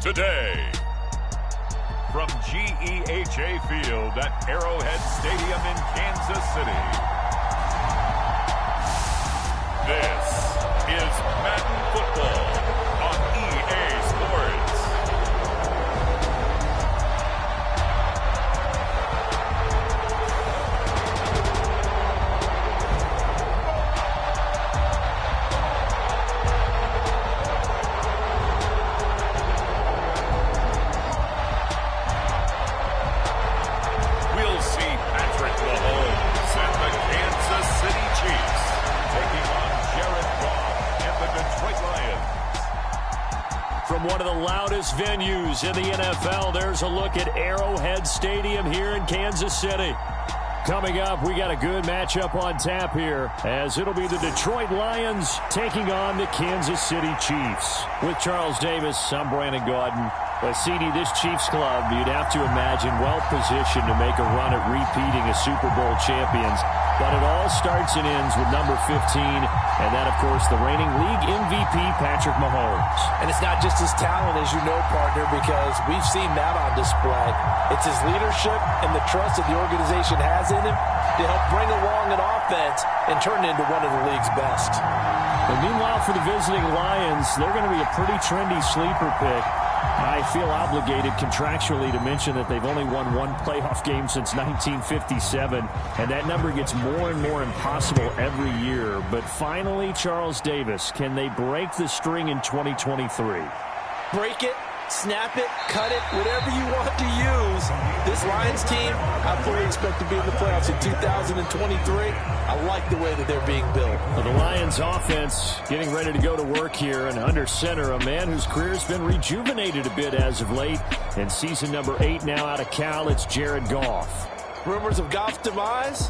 today. From GEHA Field at Arrowhead Stadium in Kansas City, this is Madden Football on EA Sports. We'll see Patrick Mahomes and the Kansas City Chiefs taking on Jared Goff and the Detroit Lions. From one of the loudest venues in the NFL, there's a look at Arrowhead Stadium here in Kansas City. Coming up, we got a good matchup on tap here, as it'll be the Detroit Lions taking on the Kansas City Chiefs. With Charles Davis, I'm Brandon Gaudin. Well, CD, this Chiefs club, you'd have to imagine well-positioned to make a run at repeating as Super Bowl champions. But it all starts and ends with number 15, and that, of course, the reigning league MVP, Patrick Mahomes. And it's not just his talent, as you know, partner, because we've seen that on display. It's his leadership and the trust that the organization has in him to help bring along an offense and turn it into one of the league's best. And meanwhile, for the visiting Lions, they're going to be a pretty trendy sleeper pick. I feel obligated contractually to mention that they've only won one playoff game since 1957, and that number gets more and more impossible every year. But finally, Charles Davis, can they break the string in 2023? Break it, snap it, cut it, whatever you want to use. This Lions team, I fully expect to be in the playoffs in 2023. I like the way that they're being built. Well, the Lions offense getting ready to go to work here, and under center, a man whose career has been rejuvenated a bit as of late. In season number 8 now out of Cal, it's Jared Goff. Rumors of Goff's demise?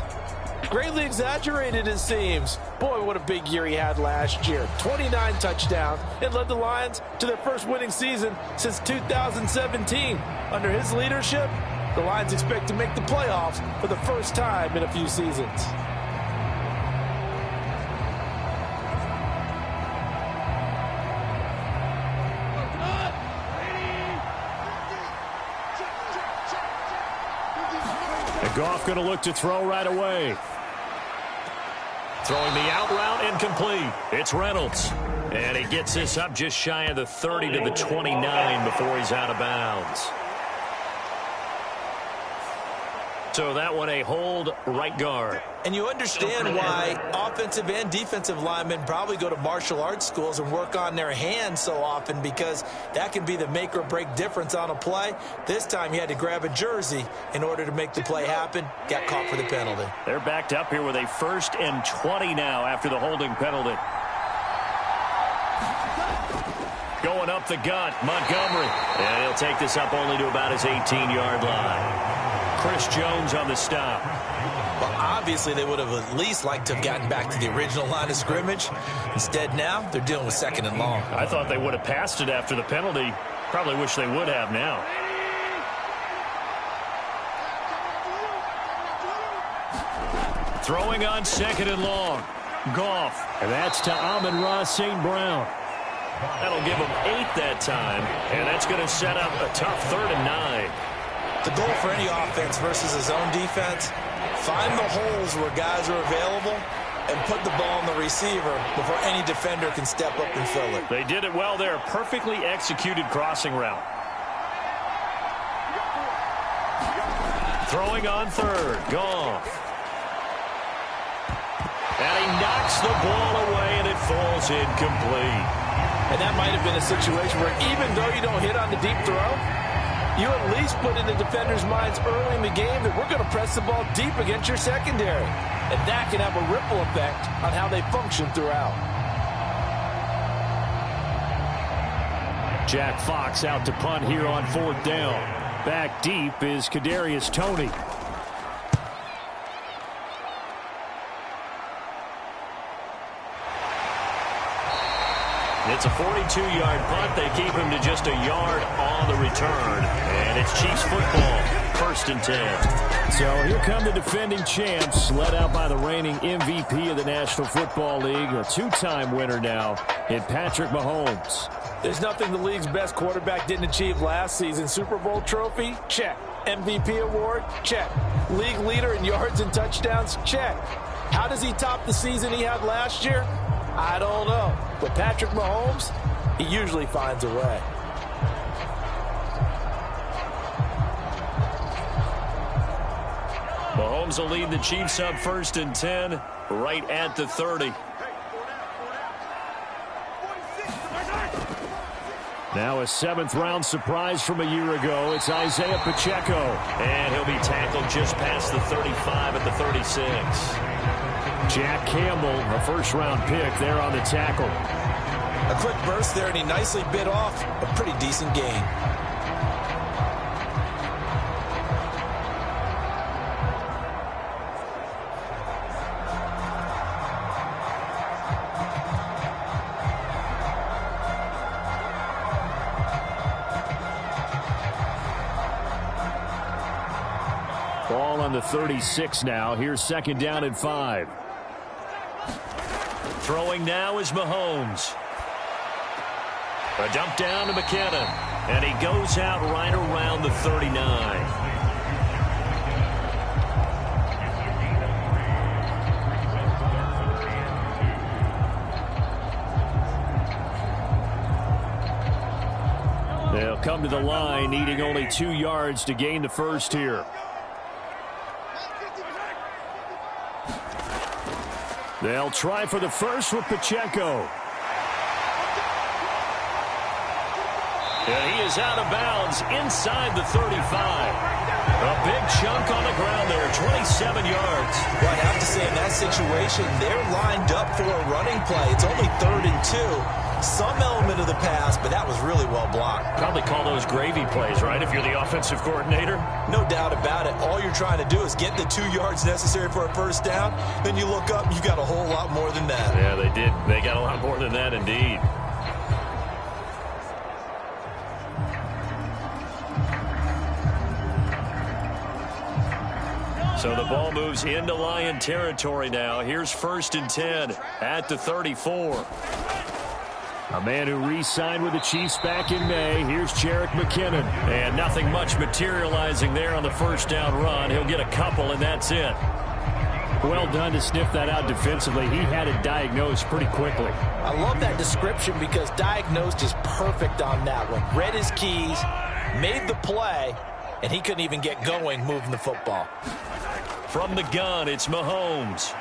Greatly exaggerated, it seems. Boy, what a big year he had last year. 29 touchdowns and led the Lions to their first winning season since 2017. Under his leadership, the Lions expect to make the playoffs for the first time in a few seasons. And Goff going to look to throw right away. Throwing the out route incomplete. It's Reynolds. And he gets this up just shy of the 30 to the 29 before he's out of bounds. So that one a hold right guard. And you understand why offensive and defensive linemen probably go to martial arts schools and work on their hands so often, because that can be the make or break difference on a play. This time he had to grab a jersey in order to make the play happen. Got caught for the penalty. They're backed up here with a 1st and 20 now after the holding penalty. Going up the gut, Montgomery. And he'll take this up only to about his 18-yard line. Chris Jones on the stop. Well, obviously they would have at least liked to have gotten back to the original line of scrimmage. Instead now, they're dealing with 2nd and long. I thought they would have passed it after the penalty. Probably wish they would have now. Throwing on 2nd and long. Goff. And that's to Amon-Ra St. Brown. That'll give them 8 that time. And that's going to set up a tough 3rd and 9. The goal for any offense versus his own defense, find the holes where guys are available and put the ball on the receiver before any defender can step up and fill it. They did it well there. Perfectly executed crossing route. Throwing on 3rd. Goff. And he knocks the ball away, and it falls incomplete. And that might have been a situation where even though you don't hit on the deep throw, you at least put in the defenders' minds early in the game that we're going to press the ball deep against your secondary. And that can have a ripple effect on how they function throughout. Jack Fox out to punt here on 4th down. Back deep is Kadarius Toney. It's a 42-yard punt. They keep him to just a yard on the return. And it's Chiefs football. first and 10. So here come the defending champs, led out by the reigning MVP of the National Football League, a two-time winner now in Patrick Mahomes. There's nothing the league's best quarterback didn't achieve last season. Super Bowl trophy? Check. MVP award? Check. League leader in yards and touchdowns? Check. How does he top the season he had last year? I don't know. But Patrick Mahomes, he usually finds a way. Mahomes will lead the Chiefs up first and 10, right at the 30. Now a seventh-round surprise from a year ago. It's Isaiah Pacheco. And he'll be tackled just past the 35 at the 36. Jack Campbell, a first-round pick there on the tackle. A quick burst there, and he nicely bit off a pretty decent gain. Ball on the 36 now. Here's second down and 5. Throwing now is Mahomes. A dump down to McKinnon. And he goes out right around the 39. They'll come to the line, needing only 2 yards to gain the first here. They'll try for the first with Pacheco. And he is out of bounds inside the 35. A big chunk on the ground there, 27 yards. Well, I'd have to say in that situation, they're lined up for a running play. It's only 3rd and 2. Some element of the pass, but that was really well blocked. Probably call those gravy plays, right, if you're the offensive coordinator? No doubt about it. All you're trying to do is get the 2 yards necessary for a first down. Then you look up, you got a whole lot more than that. Yeah, they did. They got a lot more than that, indeed. So the ball moves into Lion territory now. Here's first and 10 at the 34. A man who re-signed with the Chiefs back in May. Here's Jerick McKinnon. And nothing much materializing there on the first down run. He'll get a couple, and that's it. Well done to sniff that out defensively. He had it diagnosed pretty quickly. I love that description because diagnosed is perfect on that one. Read his keys, made the play, and he couldn't even get going moving the football. From the gun, it's Mahomes.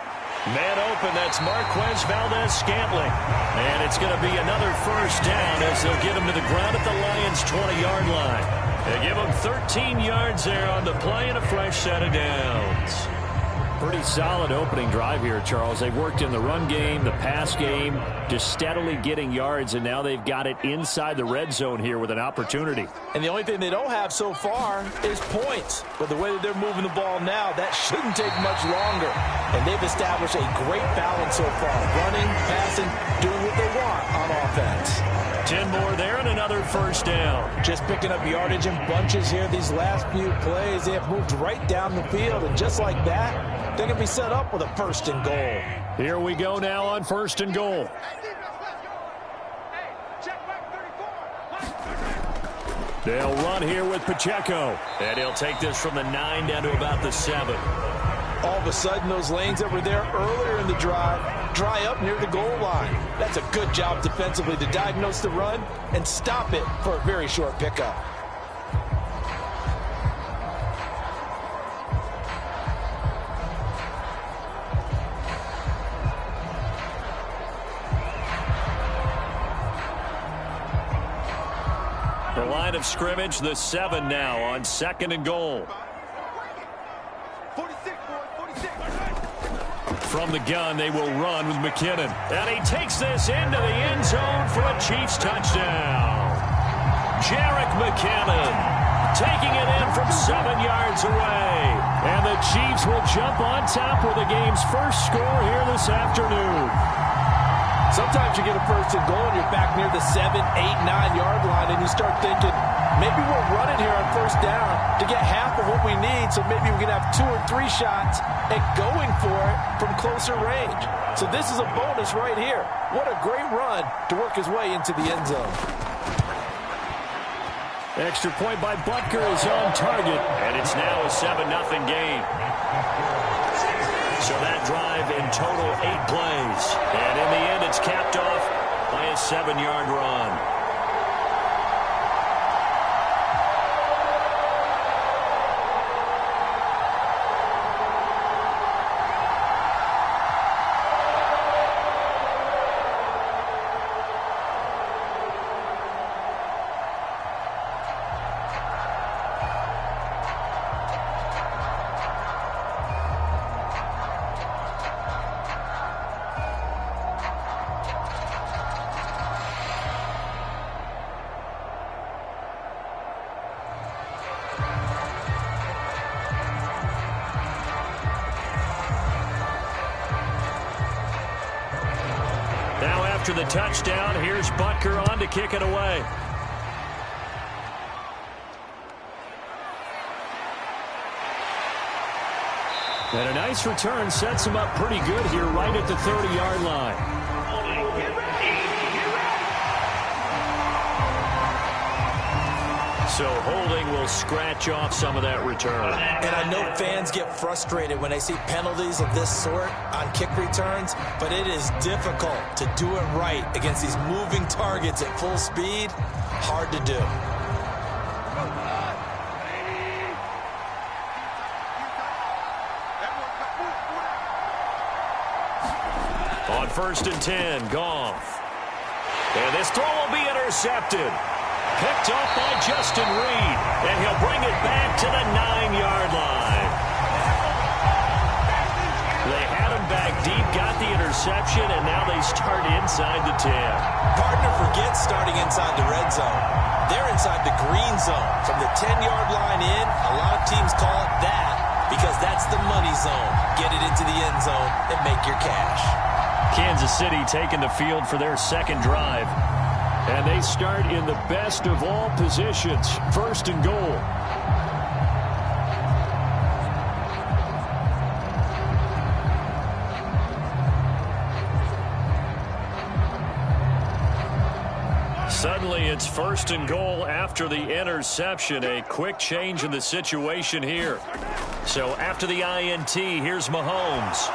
Man open, that's Marquez Valdez-Scantling. And it's going to be another first down as they'll get him to the ground at the Lions' 20-yard line. They give him 13 yards there on the play and a fresh set of downs. Pretty solid opening drive here, Charles. They've worked in the run game, the pass game, just steadily getting yards, and now they've got it inside the red zone here with an opportunity. And the only thing they don't have so far is points. But the way that they're moving the ball now, that shouldn't take much longer. And they've established a great balance so far. Running, passing, doing what they want on offense. 10 more there and another first down. Just picking up yardage in bunches here these last few plays. They have moved right down the field, and just like that, they're going to be set up with a first and goal. Here we go now on first and goal. They'll run here with Pacheco. And he'll take this from the 9 down to about the 7. All of a sudden, those lanes that were there earlier in the drive dry up near the goal line. That's a good job defensively to diagnose the run and stop it for a very short pickup. The line of scrimmage, the 7 now on second and goal. From the gun, they will run with McKinnon. And he takes this into the end zone for a Chiefs touchdown. Jerick McKinnon taking it in from 7 yards away. And the Chiefs will jump on top with the game's first score here this afternoon. Sometimes you get a first and goal and you're back near the 7, 8, 9-yard line and you start thinking, maybe we're running here on first down to get half of what we need, so maybe we can have 2 or 3 shots at going for it from closer range. So this is a bonus right here. What a great run to work his way into the end zone. Extra point by Butker is on target, and it's now a 7-0 game. So that drive in total 8 plays. And in the end, it's capped off by a 7-yard run. After the touchdown, here's Butker on to kick it away. And a nice return sets him up pretty good here right at the 30-yard line. So holding will scratch off some of that return. And I know fans get frustrated when they see penalties of this sort on kick returns, but it is difficult to do it right against these moving targets at full speed. Hard to do. On 1st and 10, Goff. And this throw will be intercepted. Picked off by Justin Reed, and he'll bring it back to the 9-yard line. They had him back deep, got the interception, and now they start inside the 10. Partner forgets starting inside the red zone. They're inside the green zone. From the 10-yard line in, a lot of teams call it that because that's the money zone. Get it into the end zone and make your cash. Kansas City taking the field for their second drive. And they start in the best of all positions, 1st and goal. Suddenly it's 1st and goal after the interception. A quick change in the situation here. So after the INT, here's Mahomes.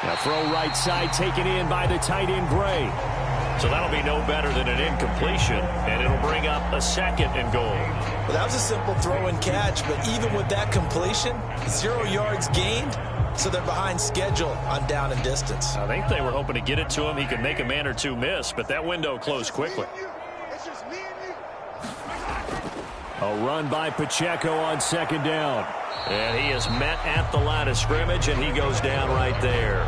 Now throw right side taken in by the tight end Gray. So that'll be no better than an incompletion, and it'll bring up a 2nd and goal. Well, that was a simple throw and catch, but even with that completion, 0 yards gained, so they're behind schedule on down and distance. I think they were hoping to get it to him. He could make a man or two miss, but that window closed quickly. A run by Pacheco on 2nd down. And he is met at the line of scrimmage, and he goes down right there.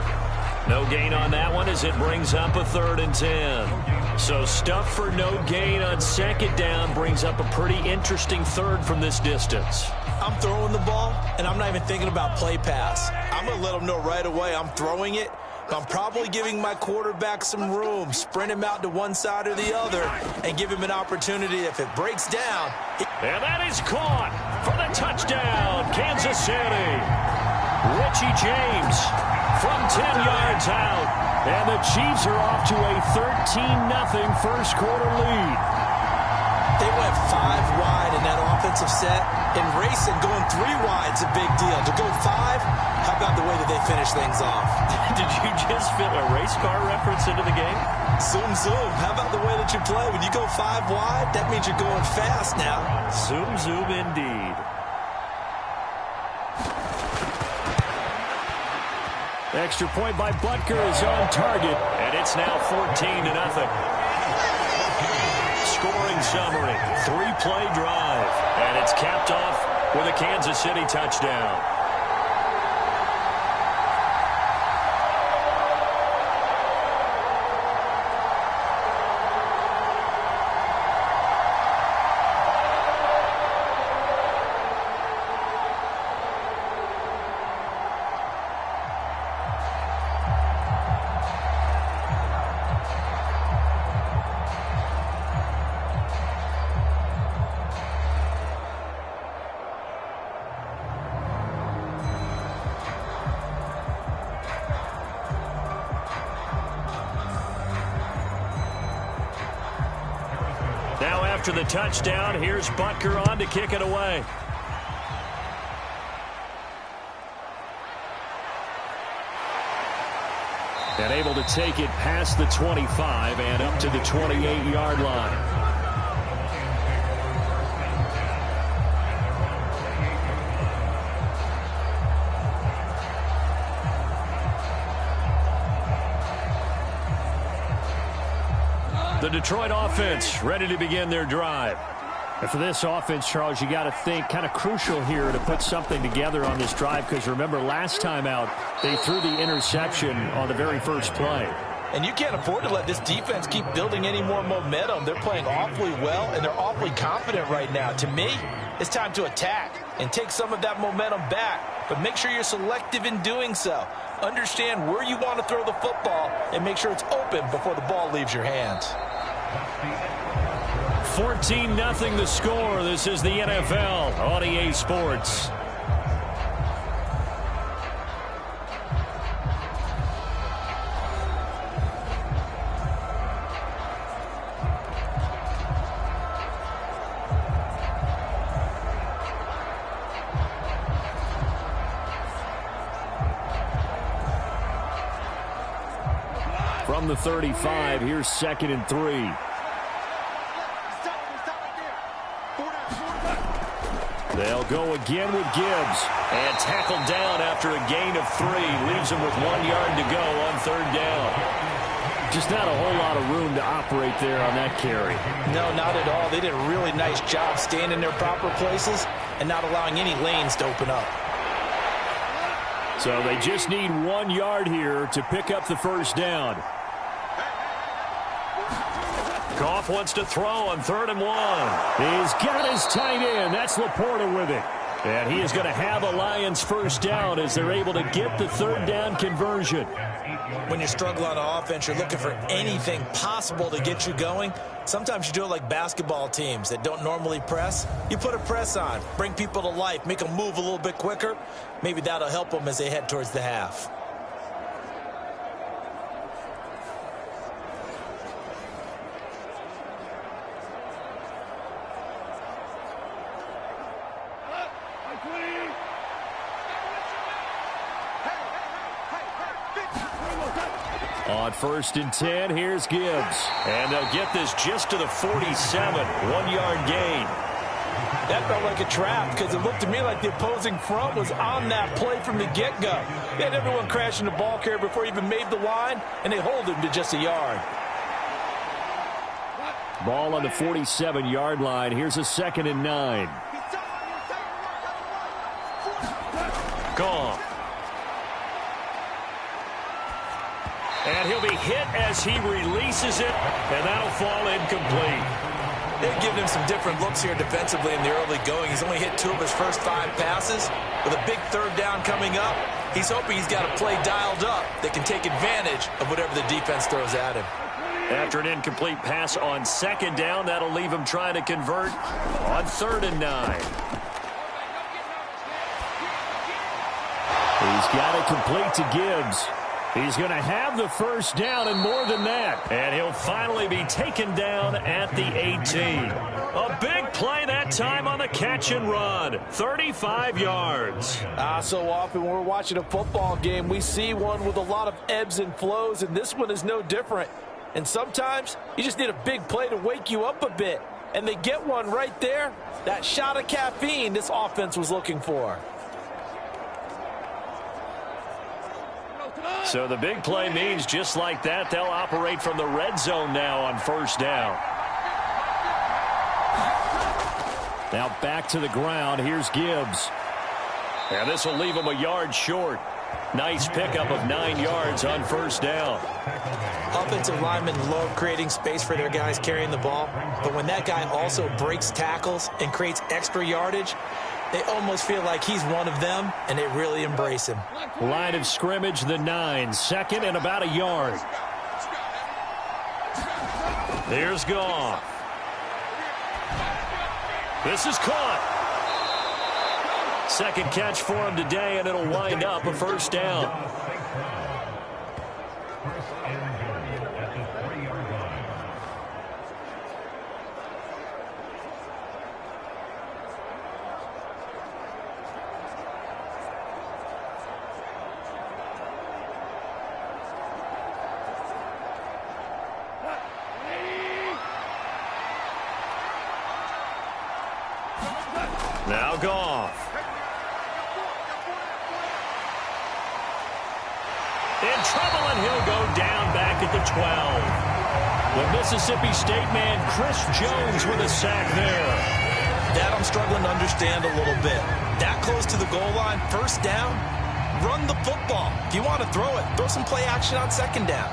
No gain on that one as it brings up a 3rd and 10. So stuff for no gain on 2nd down brings up a pretty interesting 3rd from this distance. I'm throwing the ball, and I'm not even thinking about play pass. I'm going to let them know right away I'm throwing it. I'm probably giving my quarterback some room, sprint him out to one side or the other, and give him an opportunity if it breaks down. And that is caught for the touchdown, Kansas City. Richie James from 10 yards out. And the Chiefs are off to a 13-0 first quarter lead. They went 5 wide in that offensive set. And racing, going 3 wide is a big deal. To go 5, how about the way that they finish things off? Did you just fit a race car reference into the game? Zoom, zoom. How about the way that you play? When you go 5 wide, that means you're going fast now. Zoom, zoom indeed. Extra point by Butker is on target, and it's now 14-0. Scoring summary, 3-play drive, and it's capped off with a Kansas City touchdown. after the touchdown. Here's Butker on to kick it away. And able to take it past the 25 and up to the 28-yard line. The Detroit offense ready to begin their drive. And for this offense, Charles, you got to think kind of crucial here to put something together on this drive, because remember last time out they threw the interception on the very first play. And you can't afford to let this defense keep building any more momentum. They're playing awfully well, and they're awfully confident right now. To me, it's time to attack and take some of that momentum back. But make sure you're selective in doing so. Understand where you want to throw the football and make sure it's open before the ball leaves your hands. 14-0 the score. This is the NFL on EA Sports. From the 35, here's 2nd and 3. They'll go again with Gibbs. And tackled down after a gain of 3. Leaves him with 1 yard to go on 3rd down. Just not a whole lot of room to operate there on that carry. No, not at all. They did a really nice job staying in their proper places and not allowing any lanes to open up. So they just need 1 yard here to pick up the first down. Goff wants to throw on 3rd and 1. He's got his tight end. That's Laporta with it. And he is going to have a Lions first down as they're able to get the 3rd down conversion. When you struggle on offense, you're looking for anything possible to get you going. Sometimes you do it like basketball teams that don't normally press. You put a press on, bring people to life, make them move a little bit quicker. Maybe that'll help them as they head towards the half. On 1st and 10, here's Gibbs. And they'll get this just to the 47. 1 yard gain. That felt like a trap because it looked to me like the opposing front was on that play from the get-go. They had everyone crashing the ball carrier before he even made the line, and they hold him to just a yard. Ball on the 47-yard line. Here's a 2nd and 9. Gone. And he'll be hit as he releases it, and that'll fall incomplete. They've given him some different looks here defensively in the early going. He's only hit 2 of his first 5 passes. With a big 3rd down coming up, he's hoping he's got a play dialed up that can take advantage of whatever the defense throws at him. After an incomplete pass on 2nd down, that'll leave him trying to convert on 3rd and 9. He's got it complete to Gibbs. He's going to have the first down and more than that. And he'll finally be taken down at the 18. A big play that time on the catch and run. 35 yards. So often when we're watching a football game, we see one with a lot of ebbs and flows, and this one is no different. And sometimes you just need a big play to wake you up a bit. And they get one right there. That shot of caffeine this offense was looking for. So the big play means just like that, they'll operate from the red zone now on 1st down. Now back to the ground. Here's Gibbs. And this will leave him a yard short. Nice pickup of 9 yards on 1st down. Offensive linemen love creating space for their guys carrying the ball. But when that guy also breaks tackles and creates extra yardage, they almost feel like he's one of them, and they really embrace him. Line of scrimmage, the 9. 2nd and about a yard. Here's Goff. This is caught. 2nd catch for him today, and it'll wind up a 1st down. Now Goff. In trouble, and he'll go down back at the 12. The Mississippi State man, Chris Jones, with a sack there. That I'm struggling to understand a little bit. That close to the goal line, first down, run the football. If you want to throw it, throw some play action on second down.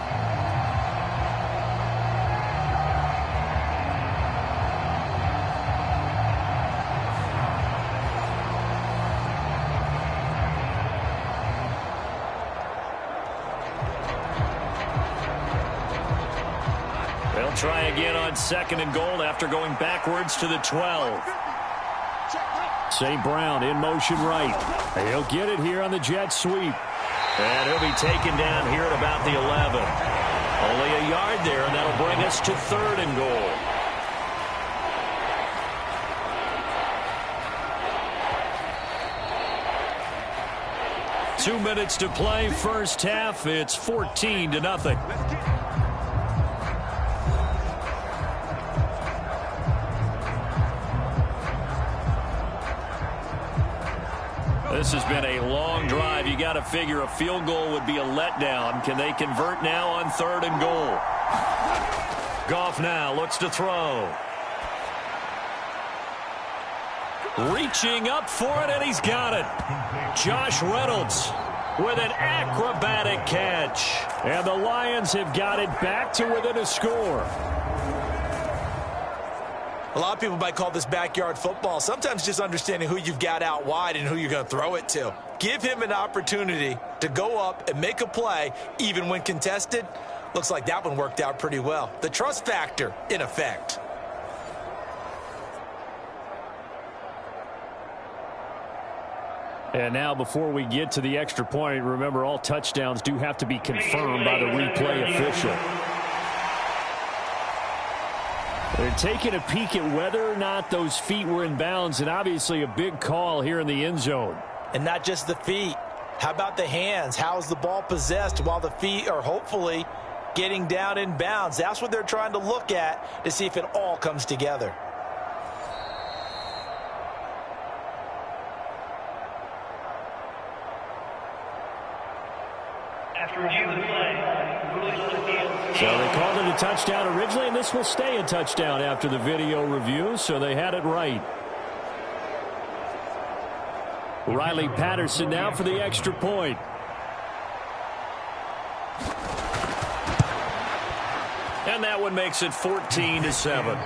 They'll try again on second and goal after going backwards to the 12. St. Brown in motion right. He'll get it here on the jet sweep. And he'll be taken down here at about the 11. Only a yard there, and that'll bring us to third and goal. Two minutes to play, first half. It's 14-0. This has been a long drive. You got to figure a field goal would be a letdown. Can they convert now on third and goal? Goff now looks to throw. Reaching up for it, and he's got it. Josh Reynolds with an acrobatic catch. And the Lions have got it back to within a score. A lot of people might call this backyard football. Sometimes just understanding who you've got out wide and who you're going to throw it to. Give him an opportunity to go up and make a play, even when contested. Looks like that one worked out pretty well. The trust factor in effect. And now before we get to the extra point, remember all touchdowns do have to be confirmed by the replay official. They're taking a peek at whether or not those feet were in bounds, and obviously a big call here in the end zone. And not just the feet. How about the hands? How's the ball possessed while the feet are hopefully getting down in bounds? That's what they're trying to look at to see if it all comes together. After review of the play, so they called it a touchdown originally, and this will stay a touchdown after the video review, so they had it right. Riley Patterson now for the extra point. And that one makes it 14-7.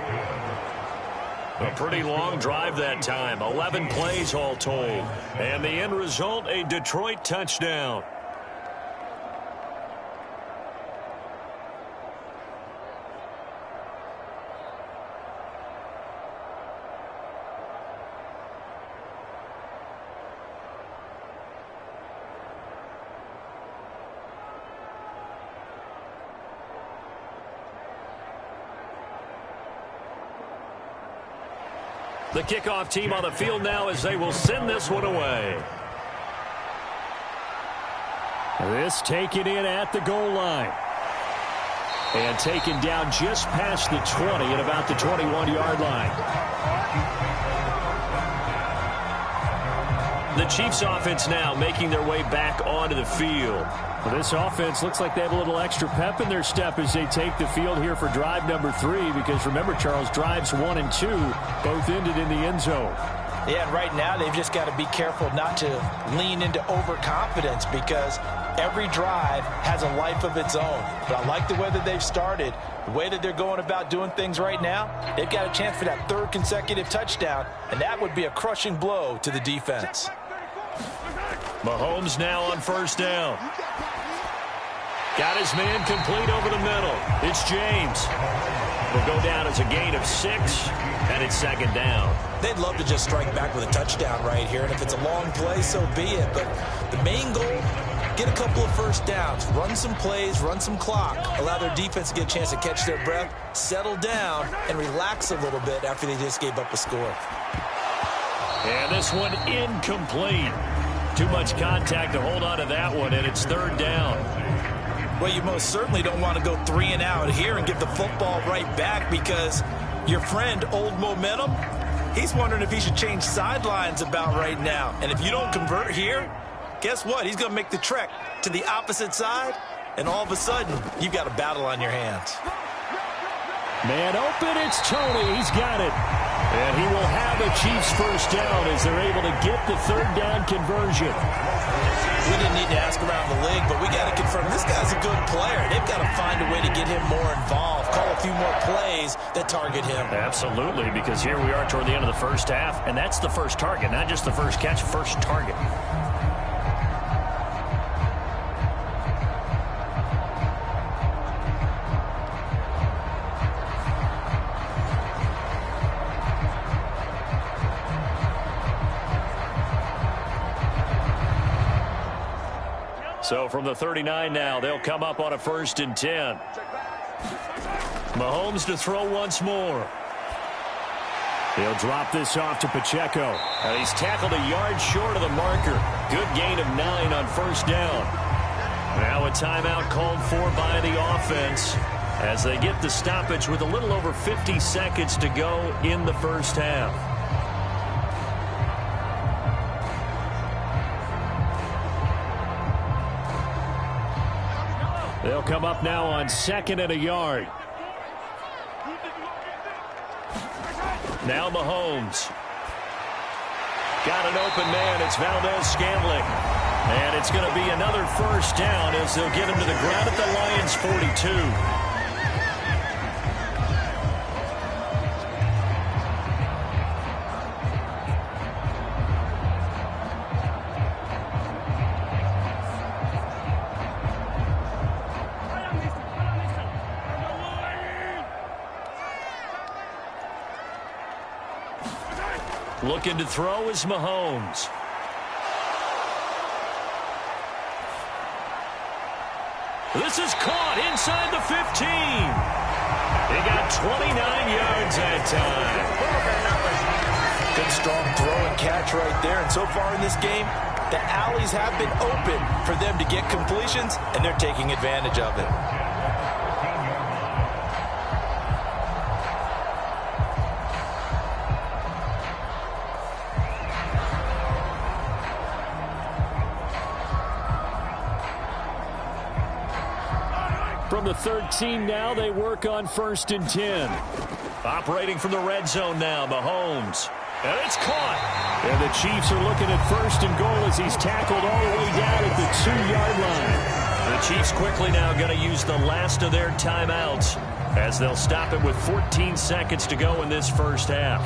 A pretty long drive that time. 11 plays all told. And the end result, a Detroit touchdown. The kickoff team on the field now as they will send this one away. This taken in at the goal line. And taken down just past the 20 at about the 21-yard line. The Chiefs offense now making their way back onto the field. Well, this offense looks like they have a little extra pep in their step as they take the field here for drive number 3, because remember, Charles, drives 1 and 2 both ended in the end zone. Yeah, and right now they've just got to be careful not to lean into overconfidence, because every drive has a life of its own. But I like the way that they've started, the way that they're going about doing things right now. They've got a chance for that third consecutive touchdown, and that would be a crushing blow to the defense. Mahomes now on first down. Got his man complete over the middle. It's James. Will go down as a gain of 6, and it's second down. They'd love to just strike back with a touchdown right here, and if it's a long play, so be it. But the main goal, get a couple of first downs, run some plays, run some clock, allow their defense to get a chance to catch their breath, settle down, and relax a little bit after they just gave up a score. And this one incomplete. Too much contact to hold on to that one, and it's third down. Well, you most certainly don't want to go 3 and out here and give the football right back, because your friend, Old Momentum, He's wondering if he should change sidelines about right now. And if you don't convert here, guess what? He's going to make the trek to the opposite side, and all of a sudden, you've got a battle on your hands. Man open, it's Tony. He's got it. And he will have a Chiefs first down as they're able to get the third down conversion. We didn't need to ask around the league, but we got to confirm this guy's a good player. They've got to find a way to get him more involved, call a few more plays that target him. Absolutely, because here we are toward the end of the first half, and that's the first target, not just the first catch, first target. So from the 39 now, they'll come up on a 1st and 10. Mahomes to throw once more. He'll drop this off to Pacheco. And he's tackled a yard short of the marker. Good gain of 9 on 1st down. Now a timeout called for by the offense as they get the stoppage with a little over 50 seconds to go in the first half. They'll come up now on 2nd and a yard. Now Mahomes. Got an open man. It's Valdez-Scantling. And it's going to be another first down as they'll get him to the ground at the Lions' 42. Looking to throw is Mahomes. This is caught inside the 15. He got 29 yards that time. Good strong throw and catch right there. And so far in this game, the alleys have been open for them to get completions, and they're taking advantage of it. From the 13 now, they work on 1st and 10. Operating from the red zone now, Mahomes. And it's caught. And the Chiefs are looking at 1st and goal as he's tackled all the way down at the 2-yard line. The Chiefs quickly now going to use the last of their timeouts as they'll stop it with 14 seconds to go in this first half.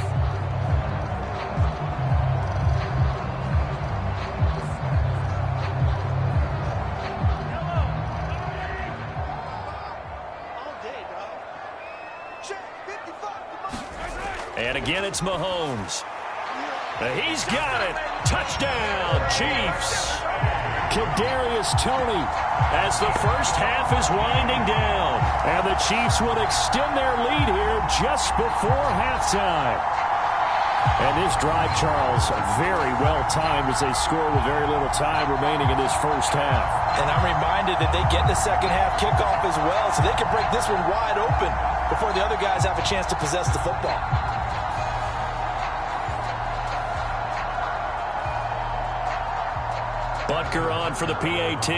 And again, it's Mahomes. He's got it. Touchdown, Chiefs. Kadarius Toney as the first half is winding down. And the Chiefs would extend their lead here just before halftime. And this drive, Charles, very well timed as they score with very little time remaining in this first half. And I'm reminded that they get the second half kickoff as well, so they can break this one wide open before the other guys have a chance to possess the football. Butker on for the PAT.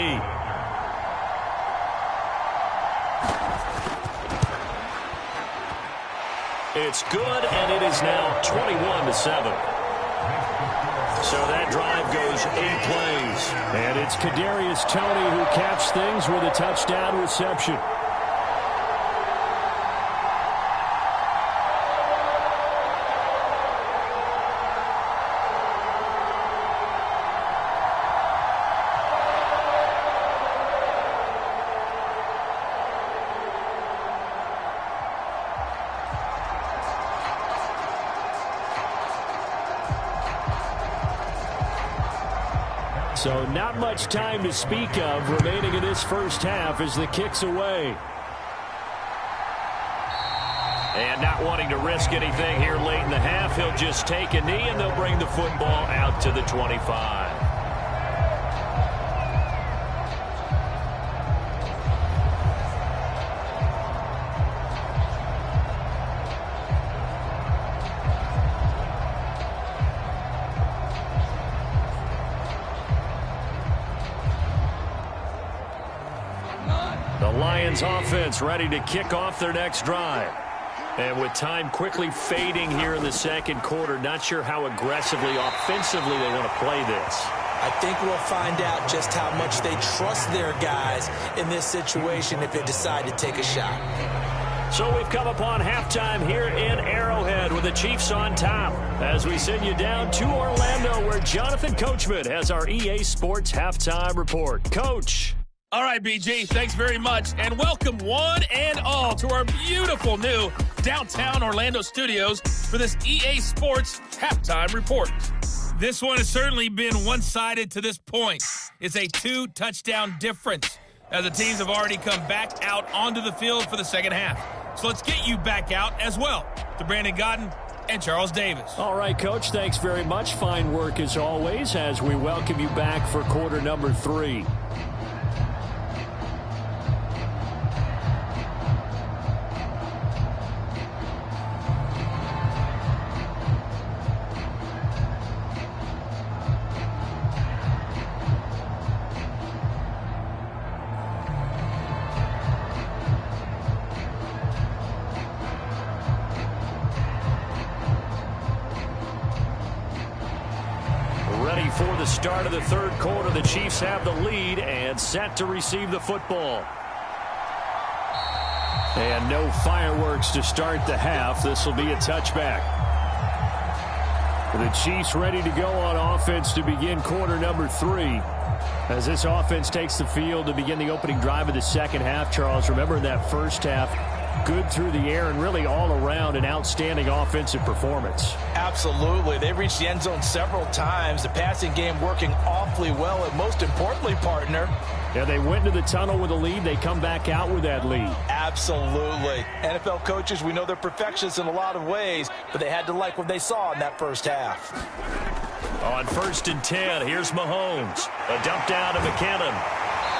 It's good, and it is now 21-7. So that drive goes 8 plays. And it's Kadarius Toney who caps things with a touchdown reception. So not much time to speak of remaining in this first half as the kick's away. And not wanting to risk anything here late in the half, he'll just take a knee and they'll bring the football out to the 25. The Lions offense ready to kick off their next drive. And with time quickly fading here in the second quarter, not sure how aggressively, offensively they want to play this. I think we'll find out just how much they trust their guys in this situation if they decide to take a shot. So we've come upon halftime here in Arrowhead with the Chiefs on top as we send you down to Orlando where Jonathan Coachman has our EA Sports halftime report. Coach. All right, BG, thanks very much, and welcome one and all to our beautiful new downtown Orlando studios for this EA Sports halftime report. This one has certainly been one-sided to this point. It's a 2-touchdown difference as the teams have already come back out onto the field for the second half. So let's get you back out as well to Brandon Godden and Charles Davis. All right, Coach, thanks very much. Fine work as always as we welcome you back for quarter number 3. For the start of the third quarter, the Chiefs have the lead and set to receive the football. And no fireworks to start the half. This will be a touchback. The Chiefs ready to go on offense to begin quarter number 3. As this offense takes the field to begin the opening drive of the second half, Charles, remember in that first half, good through the air and really all around an outstanding offensive performance. Absolutely. They reached the end zone several times. The passing game working awfully well. And most importantly, partner. Yeah, they went to the tunnel with a lead. They come back out with that lead. Absolutely. NFL coaches, we know they're perfectionists in a lot of ways, but they had to like what they saw in that first half. On 1st and 10, here's Mahomes. A dump down to McKinnon.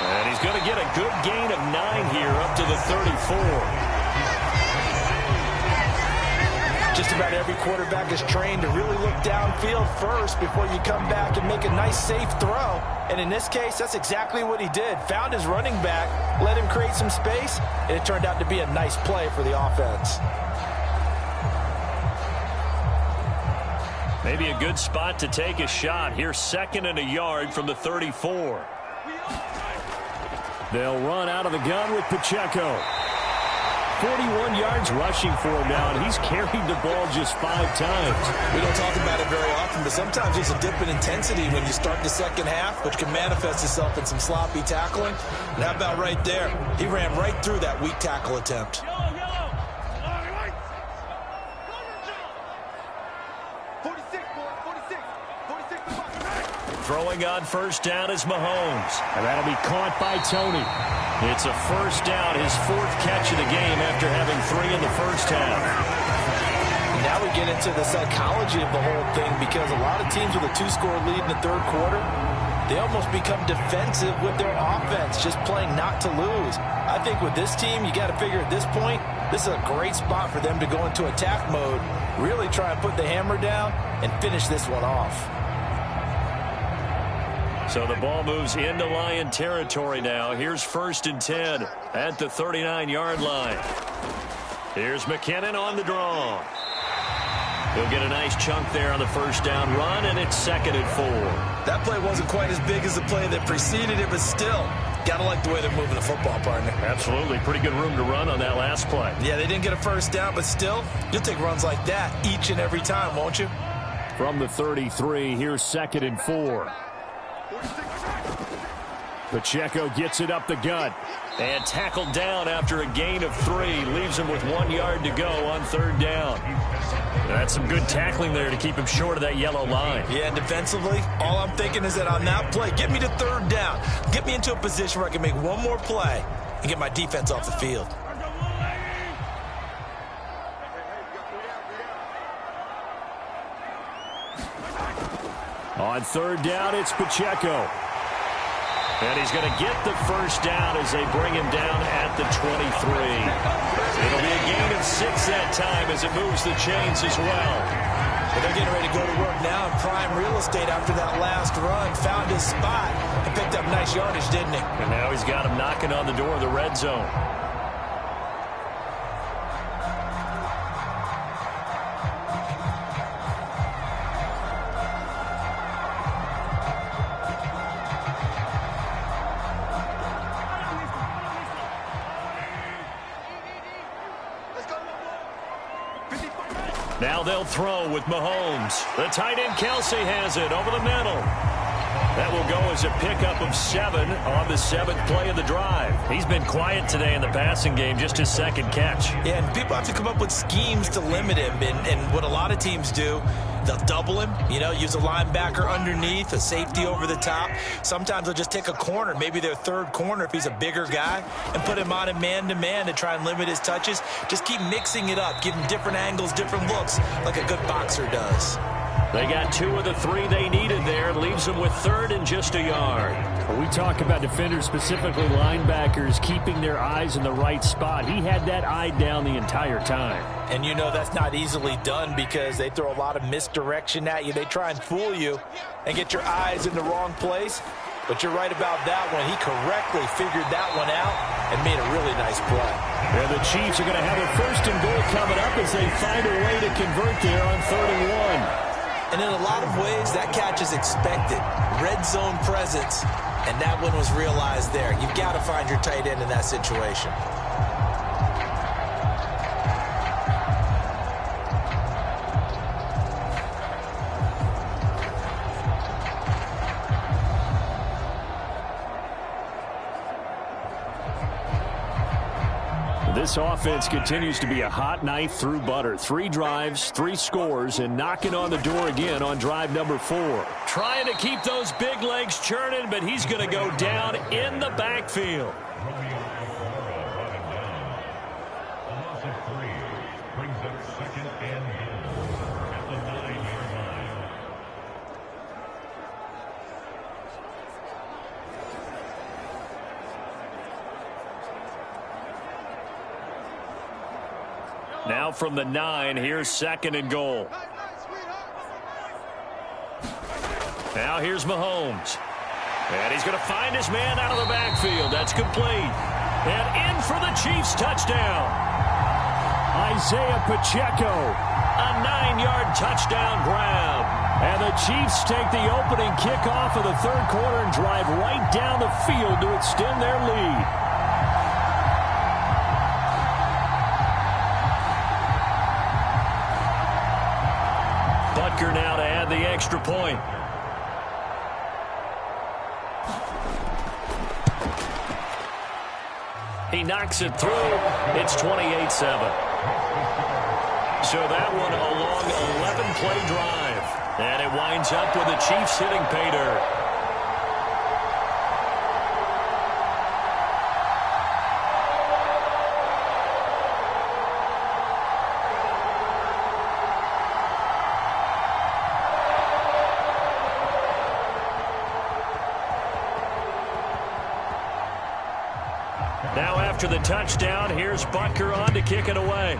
And he's going to get a good gain of 9 here up to the 34. Just about every quarterback is trained to really look downfield first before you come back and make a nice, safe throw. And in this case, that's exactly what he did. Found his running back, let him create some space, and it turned out to be a nice play for the offense. Maybe a good spot to take a shot. Here's 2nd and a yard from the 34. They'll run out of the gun with Pacheco. 41 yards rushing for him now, and he's carried the ball just 5 times. We don't talk about it very often, but sometimes there's a dip in intensity when you start the second half, which can manifest itself in some sloppy tackling. And how about right there? He ran right through that weak tackle attempt. Throwing on 1st down is Mahomes. And that'll be caught by Tony. It's a 1st down, his 4th catch of the game after having 3 in the first half. Now we get into the psychology of the whole thing because a lot of teams with a 2-score lead in the third quarter, they almost become defensive with their offense, just playing not to lose. I think with this team, you got to figure at this point, this is a great spot for them to go into attack mode, really try and put the hammer down and finish this one off. So the ball moves into Lion territory now. Here's 1st and 10 at the 39-yard line. Here's McKinnon on the draw. He'll get a nice chunk there on the 1st down run, and it's 2nd and 4. That play wasn't quite as big as the play that preceded it, but still, got to like the way they're moving the football, partner. Absolutely. Pretty good room to run on that last play. Yeah, they didn't get a 1st down, but still, you'll take runs like that each and every time, won't you? From the 33, here's 2nd and 4. Pacheco gets it up the gut and tackled down after a gain of 3. Leaves him with 1 yard to go on 3rd down. That's some good tackling there to keep him short of that yellow line. Yeah, and defensively, all I'm thinking is that on that play, get me to 3rd down. Get me into a position where I can make one more play and get my defense off the field. On 3rd down, it's Pacheco. And he's going to get the 1st down as they bring him down at the 23. It'll be a gain of 6 that time as it moves the chains as well. But they're getting ready to go to work now in prime real estate after that last run. Found his spot. and picked up nice yardage, didn't he? And now he's got him knocking on the door of the red zone. Now they'll throw with Mahomes. The tight end Kelsey has it over the middle. That will go as a pickup of 7 on the 7th play of the drive. He's been quiet today in the passing game, just his second catch. Yeah, and people have to come up with schemes to limit him. And what a lot of teams do, they'll double him, use a linebacker underneath, a safety over the top. Sometimes they'll just take a corner, maybe their third corner if he's a bigger guy, and put him on a man-to-man to try and limit his touches. Just keep mixing it up, give him different angles, different looks, like a good boxer does. They got 2 of the 3 they needed there. Leaves them with 3rd and just a yard. When we talk about defenders, specifically linebackers, keeping their eyes in the right spot. He had that eye down the entire time. And that's not easily done because they throw a lot of misdirection at you. They try and fool you and get your eyes in the wrong place. But you're right about that one. He correctly figured that one out and made a really nice play. And the Chiefs are going to have a 1st and goal coming up as they find a way to convert there on 3rd and 1. And in a lot of ways, that catch is expected. Red zone presence, and that one was realized there. You've got to find your tight end in that situation. This offense continues to be a hot knife through butter. 3 drives, 3 scores, and knocking on the door again on drive number 4. Trying to keep those big legs churning, but he's going to go down in the backfield. Now from the 9, here's 2nd and goal. Now here's Mahomes. And he's going to find his man out of the backfield. That's complete. And in for the Chiefs touchdown. Isaiah Pacheco, a 9-yard touchdown grab. And the Chiefs take the opening kickoff of the 3rd quarter and drive right down the field to extend their lead. Butker now to add the extra point. He knocks it through. It's 28-7. So that one a long 11-play drive. And it winds up with the Chiefs hitting pay dirt. Now after the touchdown, here's Butker on to kick it away.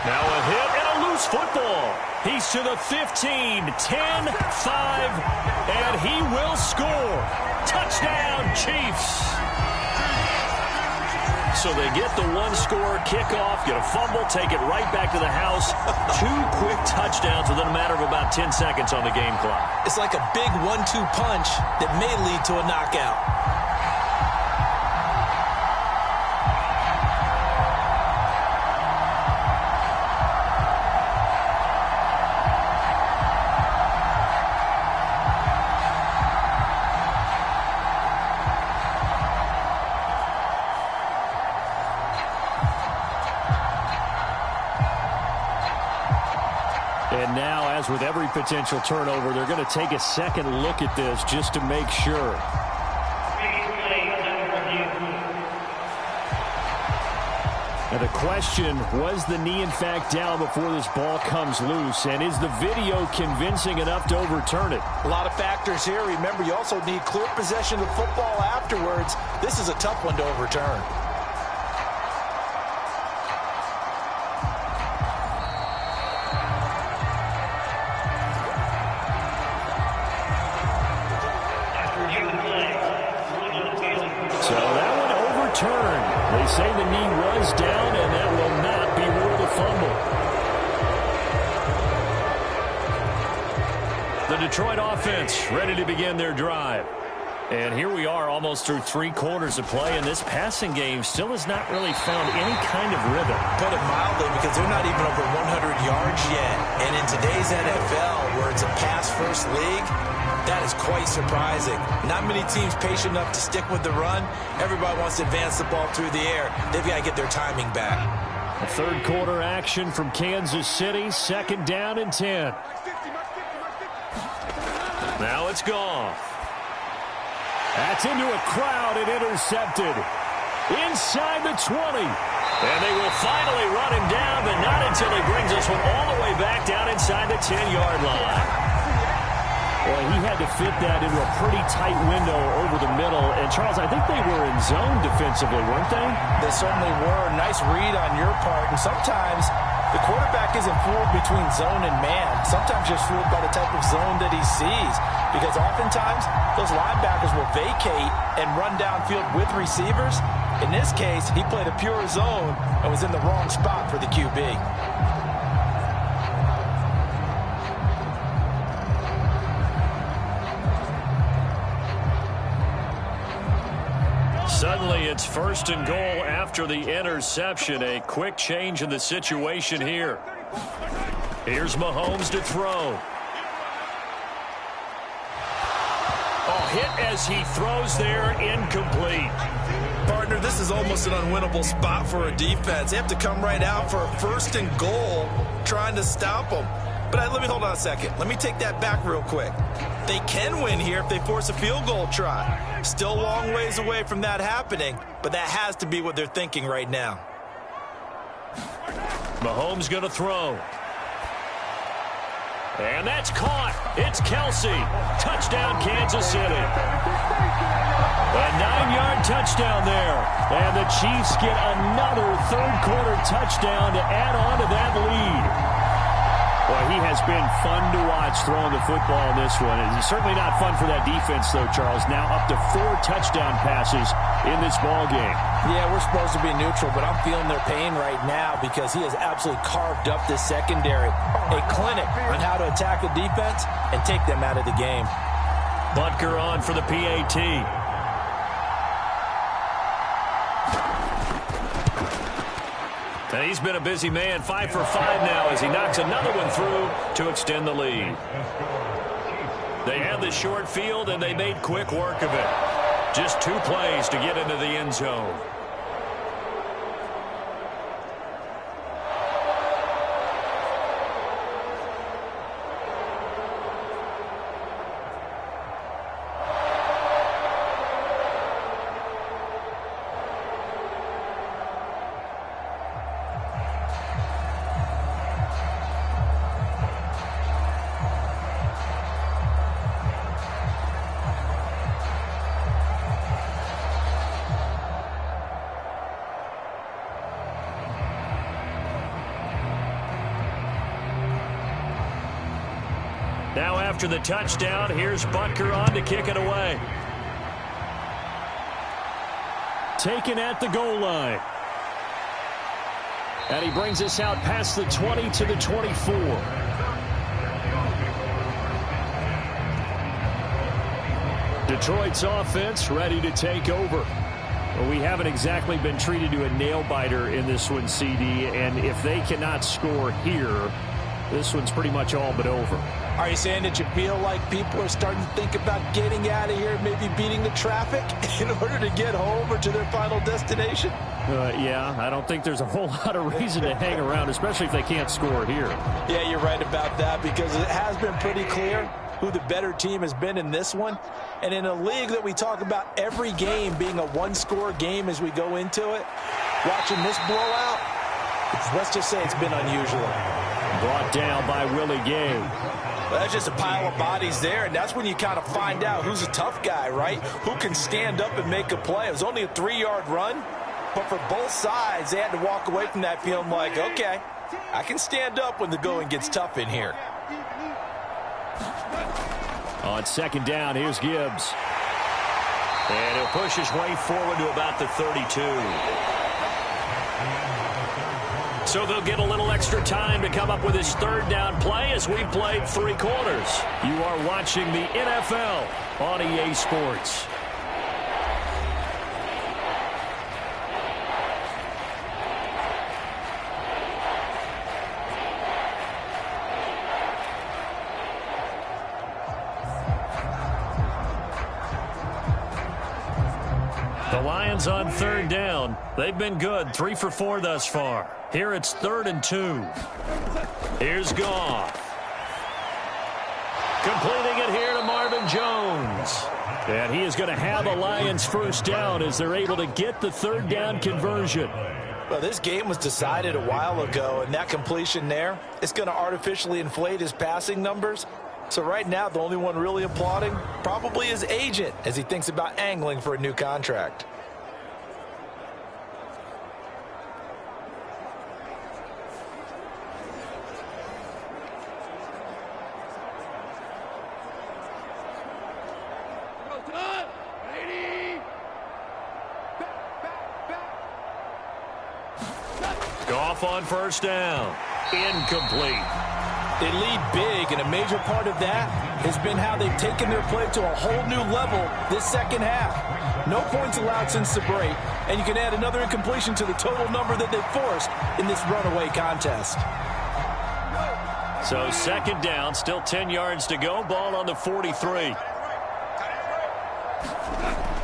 Now a hit and a loose football. He's to the 15, 10, 5, and he will score. Touchdown, Chiefs. So they get the 1-score kickoff, get a fumble, take it right back to the house. 2 quick touchdowns within a matter of about 10 seconds on the game clock. It's like a big 1-2 punch that may lead to a knockout. And now, as with every potential turnover, they're going to take a second look at this just to make sure. Now the question, was the knee in fact down before this ball comes loose? And is the video convincing enough to overturn it? A lot of factors here. Remember, you also need clear possession of football afterwards. This is a tough one to overturn. They say the knee was down, and that will not be ruled a fumble. The Detroit offense ready to begin their drive. And here we are almost through 3 quarters of play, and this passing game still has not really found any kind of rhythm. Put it mildly, because they're not even over 100 yards yet. And in today's NFL, where it's a pass-first league, that is quite surprising. Not many teams patient enough to stick with the run. Everybody wants to advance the ball through the air. They've got to get their timing back. A third quarter action from Kansas City, 2nd down and 10. Now it's gone. That's into a crowd and intercepted. Inside the 20. And they will finally run him down, but not until he brings this one all the way back down inside the 10-yard line. Boy, he had to fit that into a pretty tight window over the middle. And, Charles, I think they were in zone defensively, weren't they? They certainly were. Nice read on your part. And sometimes the quarterback isn't fooled between zone and man. Sometimes just fooled by the type of zone that he sees. Because oftentimes, those linebackers will vacate and run downfield with receivers. In this case, he played a pure zone and was in the wrong spot for the QB. Suddenly, it's 1st and goal after the interception. A quick change in the situation here. Here's Mahomes to throw. Oh, hit as he throws there, incomplete. Partner, this is almost an unwinnable spot for a defense. They have to come right out for a 1st and goal trying to stop them. But let me hold on a second. Let me take that back real quick. They can win here if they force a field goal try. Still a long ways away from that happening, but that has to be what they're thinking right now. Mahomes going to throw. And that's caught. It's Kelsey. Touchdown, Kansas City. A 9-yard touchdown there. And the Chiefs get another third-quarter touchdown to add on to that lead. Boy, he has been fun to watch throwing the football in this one. It's certainly not fun for that defense, though, Charles. Now up to 4 touchdown passes in this ball game. Yeah, we're supposed to be neutral, but I'm feeling their pain right now because he has absolutely carved up this secondary. A clinic on how to attack the defense and take them out of the game. Butker on for the PAT. And he's been a busy man, 5 for 5 now as he knocks another one through to extend the lead. They had the short field, and they made quick work of it. Just 2 plays to get into the end zone. Now after the touchdown, here's Butker on to kick it away. Taken at the goal line. And he brings us out past the 20 to the 24. Detroit's offense ready to take over. Well, we haven't exactly been treated to a nail-biter in this one, CD, and if they cannot score here, this one's pretty much all but over. Are you saying that you feel like people are starting to think about getting out of here, maybe beating the traffic in order to get home or to their final destination? Yeah, I don't think there's a whole lot of reason to hang around, especially if they can't score here. Yeah, you're right about that because it has been pretty clear who the better team has been in this one. And in a league that we talk about every game being a one-score game as we go into it, watching this blowout, let's just say it's been unusual. Brought down by Willie Gay. Well, that's just a pile of bodies there, and that's when you kind of find out who's a tough guy, right? Who can stand up and make a play. It was only a 3-yard run, but for both sides, they had to walk away from that feeling like, okay, I can stand up when the going gets tough in here. On second down, here's Gibbs. And he'll push his way forward to about the 32. So they'll get a little extra time to come up with his third down play as we've played 3 quarters. You are watching the NFL on EA Sports. The Lions on third down. They've been good, 3 for 4 thus far. Here it's 3rd and 2. Here's Goff. Completing it here to Marvin Jones. And he is going to have a Lions first down as they're able to get the third down conversion. Well, this game was decided a while ago, and that completion there, it's going to artificially inflate his passing numbers. So right now, the only one really applauding probably his agent as he thinks about angling for a new contract. Goff on first down. Incomplete. They lead big, and a major part of that has been how they've taken their play to a whole new level this second half. No points allowed since the break, and you can add another incompletion to the total number that they've forced in this runaway contest. So second down, still 10 yards to go. Ball on the 43.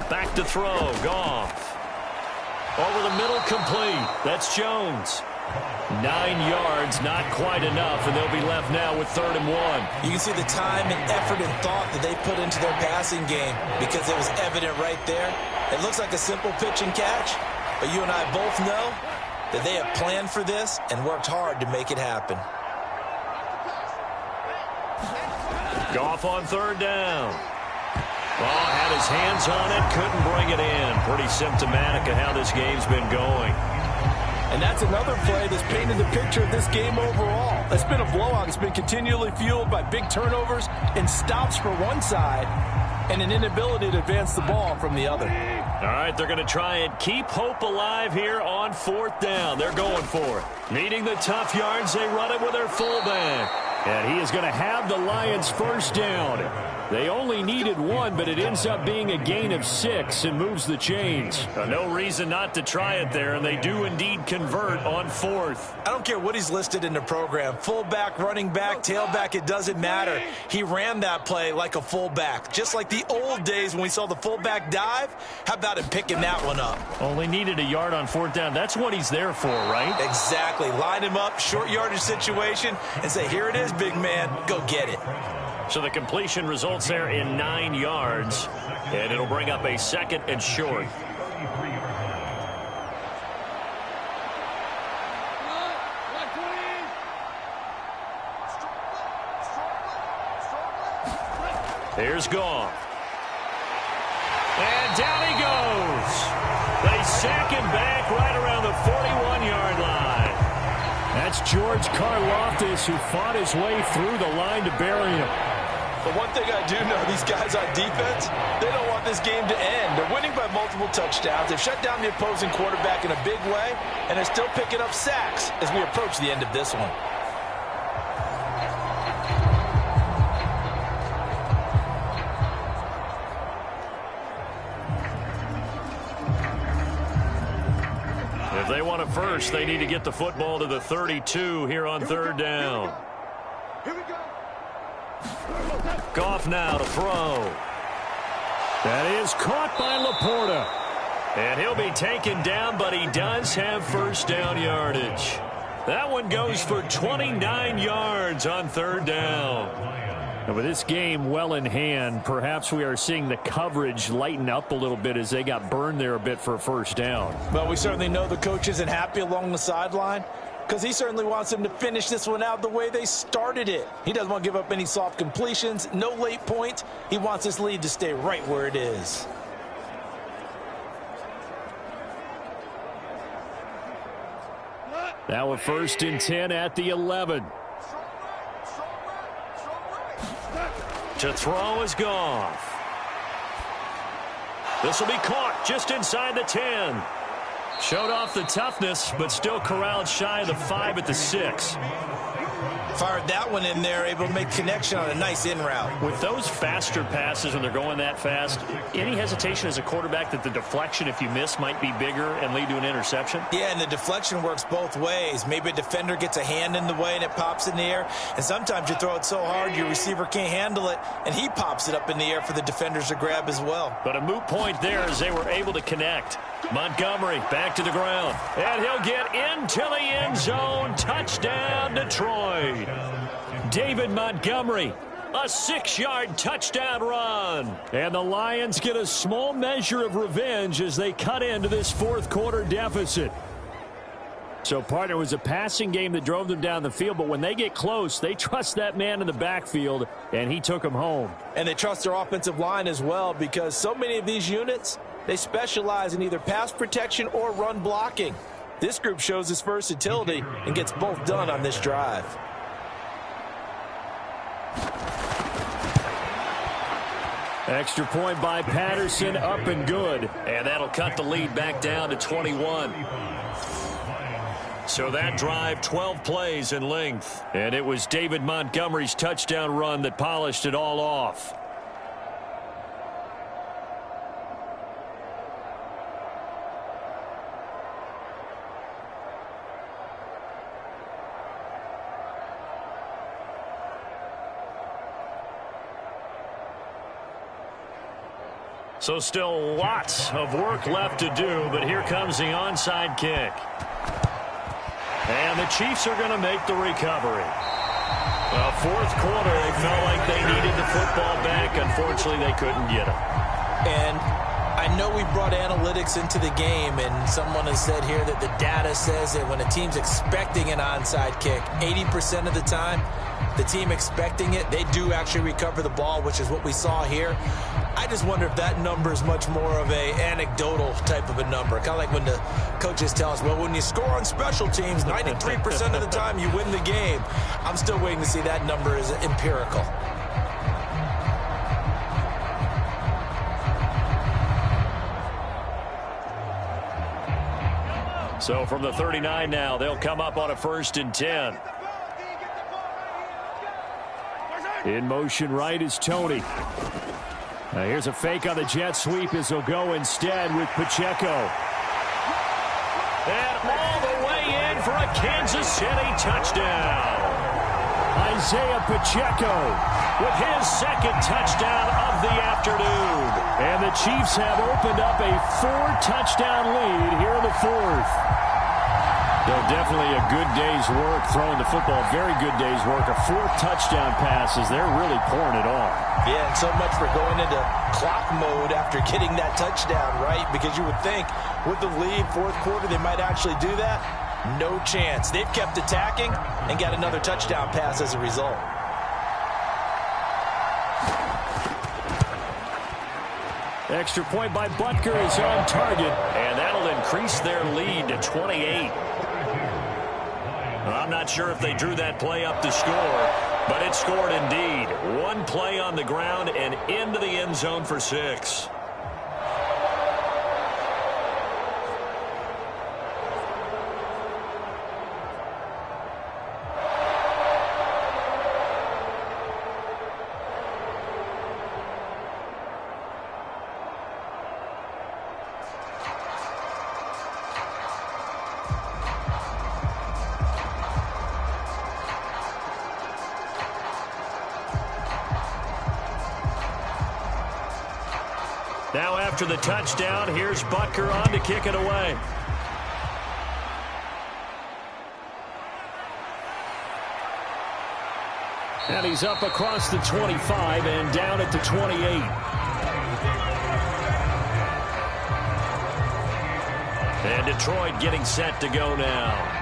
Back to throw, Goff. Over the middle, complete. That's Jones. 9 yards, not quite enough, and they'll be left now with 3rd and 1. You can see the time and effort and thought that they put into their passing game because it was evident right there. It looks like a simple pitch and catch, but you and I both know that they have planned for this and worked hard to make it happen. Goff on 3rd down. Oh, had his hands on it, couldn't bring it in. Pretty symptomatic of how this game's been going. And that's another play that's painted the picture of this game overall. It's been a blowout. It's been continually fueled by big turnovers and stops for one side and an inability to advance the ball from the other. All right, they're going to try and keep hope alive here on 4th down. They're going for it. Needing the tough yards, they run it with their fullback. And he is going to have the Lions first down. They only needed 1, but it ends up being a gain of 6 and moves the chains. No reason not to try it there, and they do indeed convert on 4th. I don't care what he's listed in the program. Fullback, running back, tailback, it doesn't matter. He ran that play like a fullback, just like the old days when we saw the fullback dive. How about him picking that one up? Only needed a yard on 4th down. That's what he's there for, right? Exactly. Line him up, short yardage situation, and say, here it is, big man. Go get it. So the completion results there in 9 yards, and it'll bring up a 2nd and short. Here's Goff. And down he goes. They sack him back right around the 41-yard line. That's George Karlaftis, who fought his way through the line to bury him. But one thing I do know, these guys on defense, they don't want this game to end. They're winning by multiple touchdowns. They've shut down the opposing quarterback in a big way, and they're still picking up sacks as we approach the end of this one. If they want it first, they need to get the football to the 32 here on 3rd down. Here we go. Goff now to throw. That is caught by Laporta. And he'll be taken down, but he does have first down yardage. That one goes for 29 yards on 3rd down. And with this game well in hand, perhaps we are seeing the coverage lighten up a little bit as they got burned there a bit for a first down. Well, we certainly know the coach isn't happy along the sideline because he certainly wants them to finish this one out the way they started it. He doesn't want to give up any soft completions, no late points. He wants this lead to stay right where it is. Now a 1st and 10 at the 11. To throw is Goff. This will be caught just inside the 10. Showed off the toughness, but still corralled shy of the 5 at the 6. Fired that one in there, able to make connection on a nice in route. With those faster passes when they're going that fast, any hesitation as a quarterback that the deflection, if you miss, might be bigger and lead to an interception? Yeah, and the deflection works both ways. Maybe a defender gets a hand in the way and it pops in the air. And sometimes you throw it so hard your receiver can't handle it, and he pops it up in the air for the defenders to grab as well. But a moot point there as they were able to connect. Montgomery back to the ground. And he'll get into the end zone. Touchdown, Detroit. David Montgomery, a 6-yard touchdown run. And the Lions get a small measure of revenge as they cut into this fourth-quarter deficit. So, partner, it was a passing game that drove them down the field, but when they get close, they trust that man in the backfield, and he took them home. And they trust their offensive line as well, because so many of these units, they specialize in either pass protection or run blocking. This group shows its versatility and gets both done on this drive. Extra point by Patterson, up and good. And that'll cut the lead back down to 21. So that drive, 12 plays in length. And it was David Montgomery's touchdown run that polished it all off. So still lots of work left to do, but here comes the onside kick. And the Chiefs are going to make the recovery. Fourth quarter, they felt like they needed the football back. Unfortunately, they couldn't get it. And I know we brought analytics into the game, and someone has said here that the data says that when a team's expecting an onside kick, 80% of the time, the team expecting it, they do actually recover the ball, which is what we saw here. I just wonder if that number is much more of a anecdotal type of a number. Kind of like when the coaches tell us, well, when you score on special teams, 93% of the time you win the game. I'm still waiting to see that number is empirical. So from the 39 now, they'll come up on a 1st and 10. In motion right is Tony. Now here's a fake on the jet sweep as he'll go instead with Pacheco. And all the way in for a Kansas City touchdown. Isaiah Pacheco with his 2nd touchdown of the afternoon. And the Chiefs have opened up a 4-touchdown lead here in the 4th. Definitely a good day's work throwing the football. Very good day's work. A 4th touchdown passes. They're really pouring it on. Yeah, and so much for going into clock mode after getting that touchdown, right? Because you would think with the lead, 4th quarter, they might actually do that. No chance. They've kept attacking and got another touchdown pass as a result. Extra point by Butker is on target, and that'll increase their lead to 28. I'm not sure if they drew that play up to score, but it scored indeed. One play on the ground and into the end zone for 6. Now after the touchdown, here's Butker on to kick it away. And he's up across the 25 and down at the 28. And Detroit getting set to go now.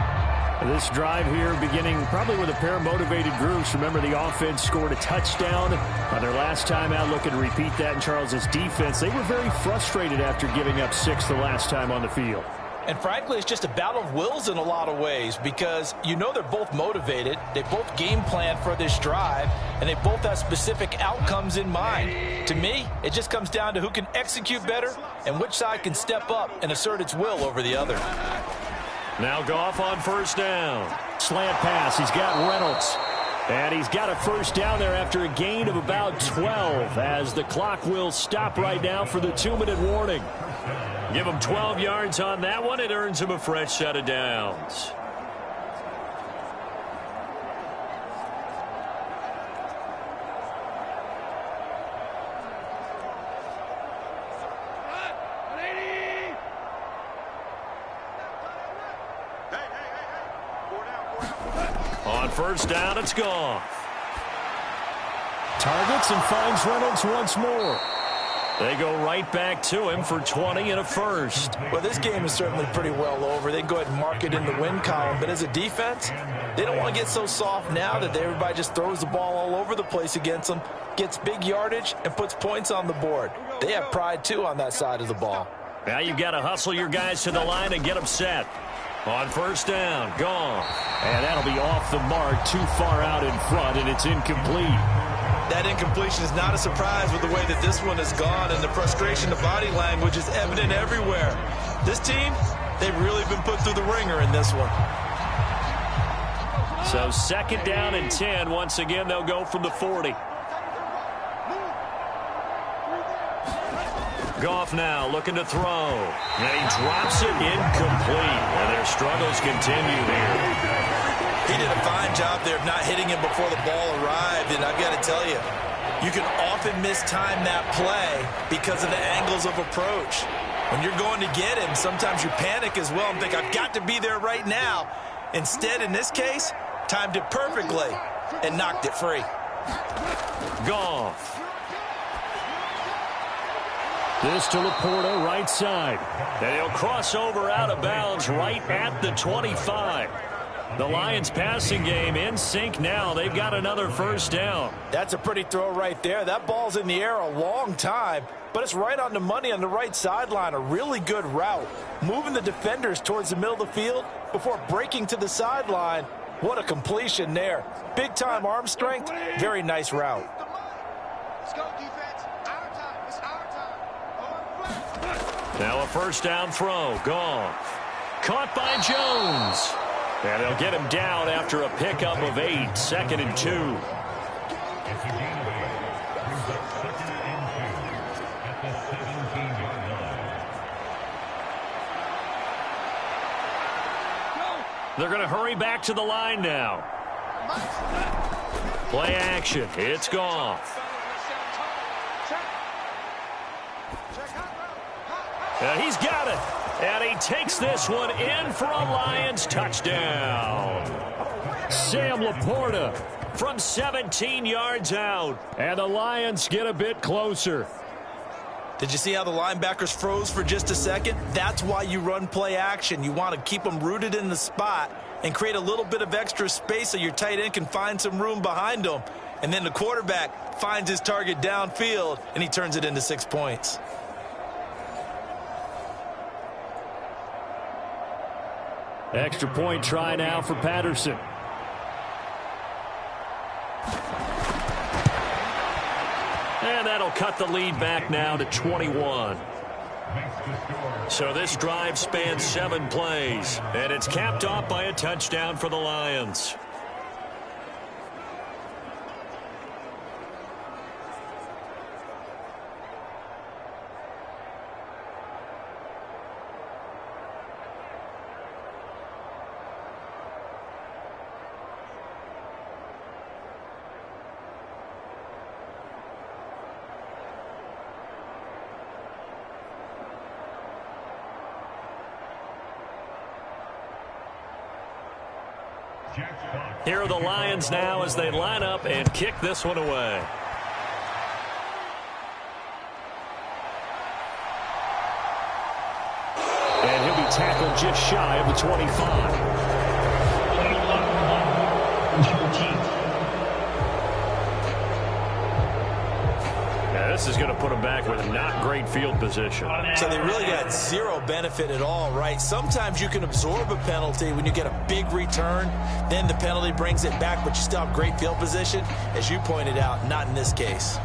This drive here beginning probably with a pair of motivated groups. Remember, the offense scored a touchdown on their last time out. Looking to repeat that in Charles's defense. They were very frustrated after giving up 6 the last time on the field. And frankly, it's just a battle of wills in a lot of ways because you know they're both motivated, they both game plan for this drive, and they both have specific outcomes in mind. To me, it just comes down to who can execute better and which side can step up and assert its will over the other. Now Goff on first down. Slant pass. He's got Reynolds. And he's got a first down there after a gain of about 12 as the clock will stop right now for the 2-minute warning. Give him 12 yards on that one. It earns him a fresh set of downs. On first down, it's Goff. Targets and finds Reynolds once more. They go right back to him for 20 and a first. Well, this game is certainly pretty well over. They can go ahead and mark it in the win column. But as a defense, they don't want to get so soft now that everybody just throws the ball all over the place against them, gets big yardage, and puts points on the board. They have pride, too, on that side of the ball. Now you've got to hustle your guys to the line and get them set. On first down, Goff. And that'll be off the mark, too far out in front, and it's incomplete. That incompletion is not a surprise with the way that this one has gone, and the frustration, the body language is evident everywhere. This team, they've really been put through the ringer in this one. So second down and 10. Once again, they'll go from the 40. Goff now looking to throw. And he drops it incomplete. And their struggles continue here. He did a fine job there of not hitting him before the ball arrived, and I've got to tell you, you can often mistime that play because of the angles of approach. When you're going to get him, sometimes you panic as well and think, I've got to be there right now. Instead, in this case, timed it perfectly and knocked it free. Goff. This to Laporta, right side. And he'll cross over out of bounds right at the 25. The Lions passing game in sync now. They've got another first down. That's a pretty throw right there. That ball's in the air a long time, but it's right on the money on the right sideline. A really good route. Moving the defenders towards the middle of the field before breaking to the sideline. What a completion there. Big-time arm strength. Very nice route. Let's go, defense. Our time. It's our time. Now a first down throw. Goff. Caught by Jones. And they'll get him down after a pickup of 8. 2nd and 2. They're going to hurry back to the line now. Play action. It's Goff. And he's got it. And he takes this one in for a Lions touchdown. Sam Laporta from 17 yards out. And the Lions get a bit closer. Did you see how the linebackers froze for just a second? That's why you run play action. You want to keep them rooted in the spot and create a little bit of extra space so your tight end can find some room behind them. And then the quarterback finds his target downfield, and he turns it into 6 points. Extra point try now for Patterson. And that'll cut the lead back now to 21. So this drive spans 7 plays, and it's capped off by a touchdown for the Lions. Here are the Lions now as they line up and kick this one away. And he'll be tackled just shy of the 25. this is going to put them back with not great field position. So they really got zero benefit at all, right? Sometimes you can absorb a penalty when you get a big return. Then the penalty brings it back, but you still have great field position. As you pointed out, not in this case.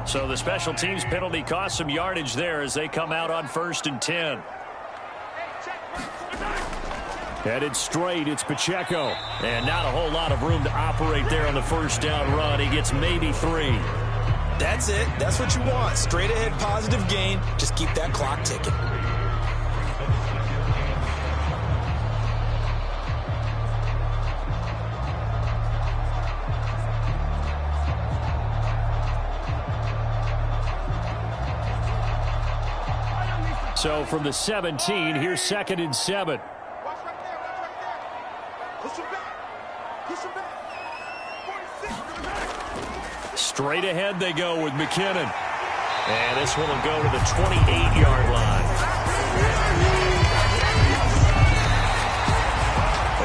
So the special teams penalty cost some yardage there as they come out on 1st and 10. Headed straight, it's Pacheco. And not a whole lot of room to operate there on the first down run. He gets maybe 3. That's it. That's what you want. Straight ahead positive gain. Just keep that clock ticking. So from the 17, here's 2nd and 7. Watch right there. Push him back. Push him back. 46 to the back. Straight ahead they go with McKinnon. And this one will go to the 28-yard line.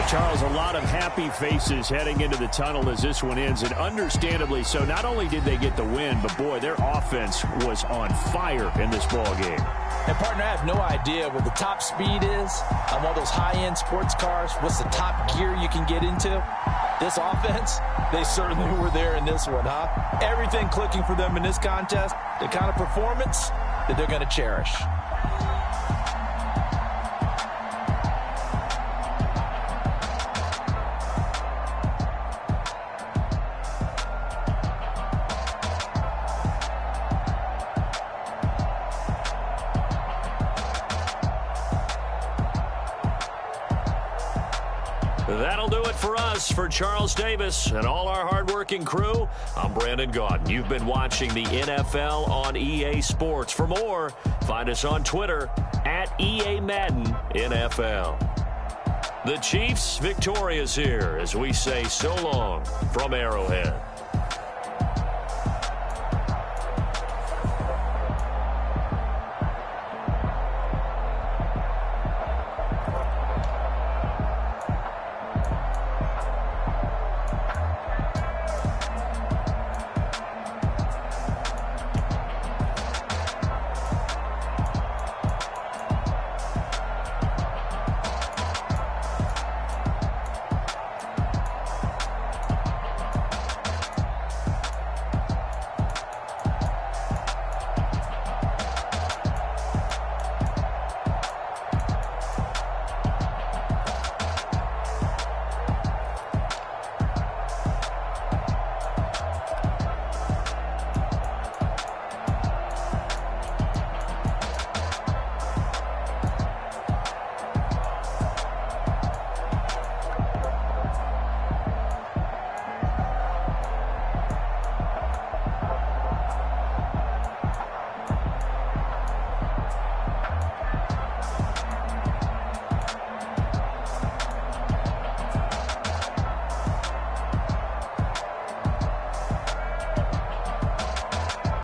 Charles, a lot of happy faces heading into the tunnel as this one ends, and understandably so. Not only did they get the win, but boy, their offense was on fire in this ball game. And partner, I have no idea what the top speed is on one of those high-end sports cars. What's the top gear you can get into? This offense, they certainly were there in this one, huh? Everything clicking for them in this contest, the kind of performance that they're going to cherish. That'll do it for us. For Charles Davis and all our hardworking crew, I'm Brandon Gaudin. You've been watching the NFL on EA Sports. For more, find us on Twitter at EA Madden NFL. The Chiefs victorious here as we say so long from Arrowhead.